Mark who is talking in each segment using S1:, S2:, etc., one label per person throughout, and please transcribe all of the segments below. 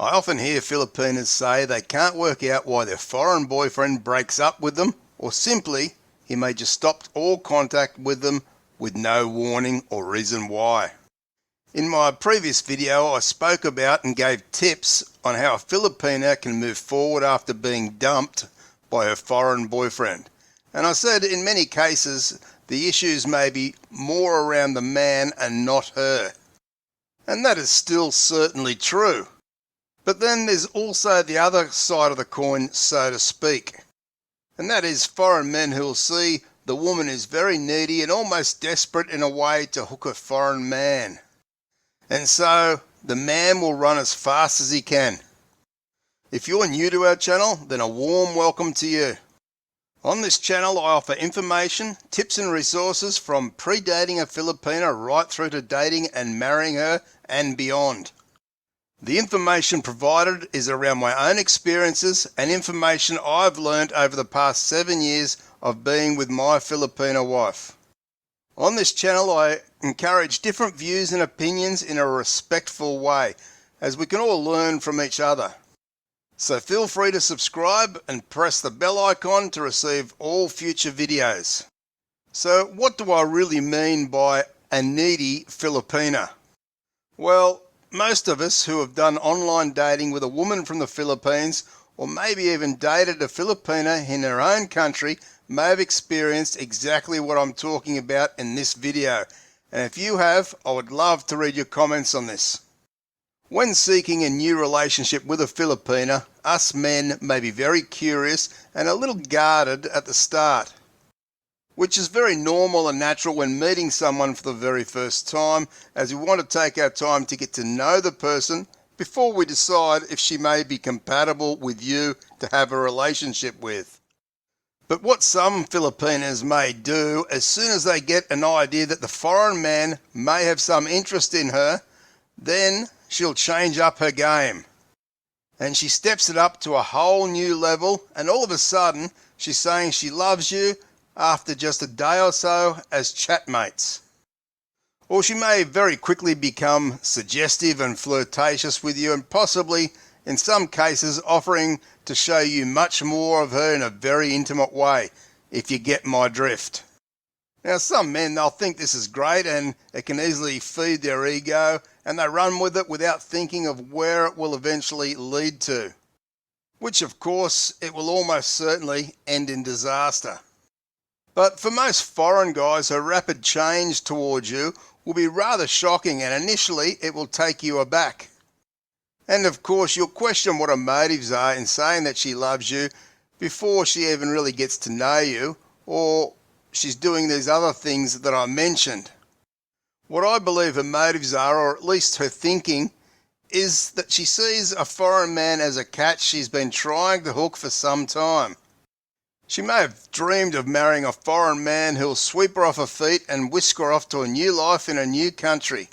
S1: I often hear Filipinas say they can't work out why their foreign boyfriend breaks up with them, or simply he may just stop all contact with them with no warning or reason why. In my previous video, I spoke about and gave tips on how a Filipina can move forward after being dumped by her foreign boyfriend. And I said in many cases the issues may be more around the man and not her. And that is still certainly true. But then there's also the other side of the coin, so to speak. And that is foreign men who will see the woman is very needy and almost desperate in a way to hook a foreign man. And so the man will run as fast as he can. If you're new to our channel, then a warm welcome to you. On this channel I offer information, tips and resources from pre-dating a Filipina right through to dating and marrying her and beyond. The information provided is around my own experiences and information I've learned over the past 7 years of being with my Filipino wife. On this channel I encourage different views and opinions in a respectful way, as we can all learn from each other. So feel free to subscribe and press the bell icon to receive all future videos. So what do I really mean by a needy Filipina? Well, most of us who have done online dating with a woman from the Philippines, or maybe even dated a Filipina in her own country, may have experienced exactly what I'm talking about in this video. And if you have, I would love to read your comments on this. When seeking a new relationship with a Filipina, us men may be very curious and a little guarded at the start, which is very normal and natural when meeting someone for the very first time, as we want to take our time to get to know the person before we decide if she may be compatible with you to have a relationship with. But what some Filipinas may do as soon as they get an idea that the foreign man may have some interest in her, then she'll change up her game. And she steps it up to a whole new level, and all of a sudden she's saying she loves you after just a day or so as chatmates. Or she may very quickly become suggestive and flirtatious with you, and possibly in some cases offering to show you much more of her in a very intimate way, if you get my drift. Now some men, they'll think this is great and it can easily feed their ego, and they run with it without thinking of where it will eventually lead to, which of course it will almost certainly end in disaster. But for most foreign guys, her rapid change towards you will be rather shocking, and initially it will take you aback. And of course you'll question what her motives are in saying that she loves you before she even really gets to know you, or she's doing these other things that I mentioned. What I believe her motives are, or at least her thinking, is that she sees a foreign man as a catch she's been trying to hook for some time. She may have dreamed of marrying a foreign man who'll sweep her off her feet and whisk her off to a new life in a new country.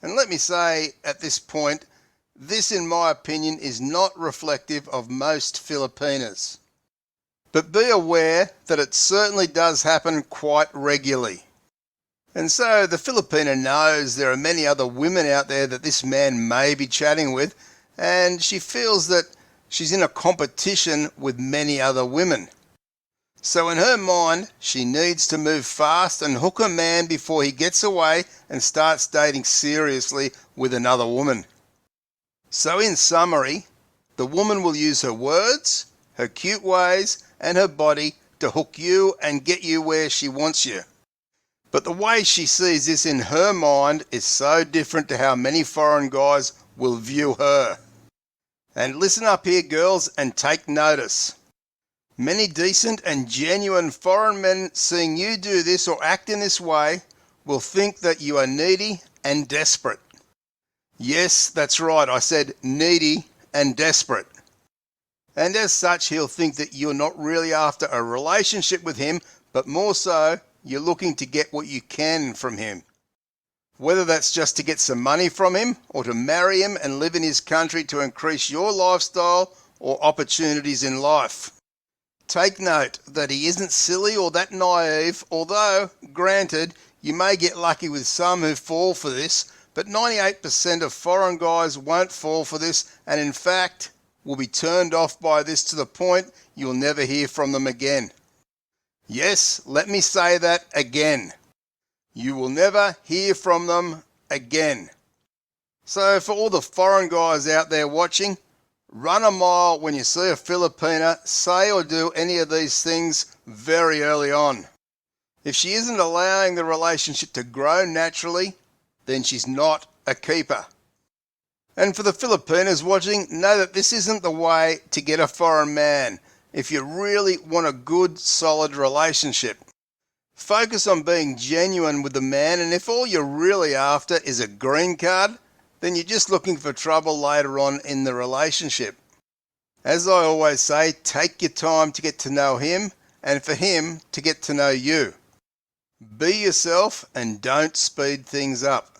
S1: And let me say at this point, this in my opinion is not reflective of most Filipinas. But be aware that it certainly does happen quite regularly. And so the Filipina knows there are many other women out there that this man may be chatting with, and she feels that she's in a competition with many other women. So in her mind, she needs to move fast and hook a man before he gets away and starts dating seriously with another woman. So in summary, the woman will use her words, her cute ways, and her body to hook you and get you where she wants you. But the way she sees this in her mind is so different to how many foreign guys will view her. And listen up here, girls, and take notice. Many decent and genuine foreign men seeing you do this or act in this way will think that you are needy and desperate. Yes, that's right, I said needy and desperate. And as such, he'll think that you're not really after a relationship with him, but more so, you're looking to get what you can from him. Whether that's just to get some money from him, or to marry him and live in his country to increase your lifestyle or opportunities in life. Take note that he isn't silly or that naive, although, granted, you may get lucky with some who fall for this, but 98% of foreign guys won't fall for this, and in fact will be turned off by this to the point you'll never hear from them again. Yes, let me say that again. You will never hear from them again. So for all the foreign guys out there watching, run a mile when you see a Filipina say or do any of these things very early on. If she isn't allowing the relationship to grow naturally, then she's not a keeper. And for the Filipinas watching, know that this isn't the way to get a foreign man if you really want a good, solid relationship. Focus on being genuine with the man, and if all you're really after is a green card, then you're just looking for trouble later on in the relationship. As I always say, take your time to get to know him, and for him to get to know you. Be yourself and don't speed things up.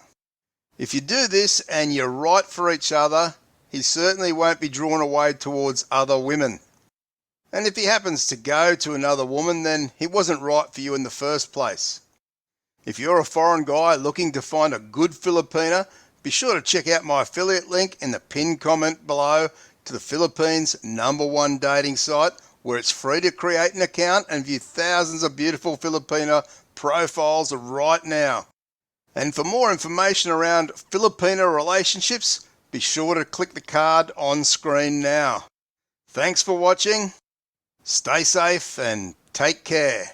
S1: If you do this and you're right for each other, he certainly won't be drawn away towards other women. And if he happens to go to another woman, then he wasn't right for you in the first place. If you're a foreign guy looking to find a good Filipina, be sure to check out my affiliate link in the pinned comment below to the Philippines' #1 dating site, where it's free to create an account and view thousands of beautiful Filipina profiles right now. And for more information around Filipino relationships, be sure to click the card on screen now. Thanks for watching, stay safe and take care.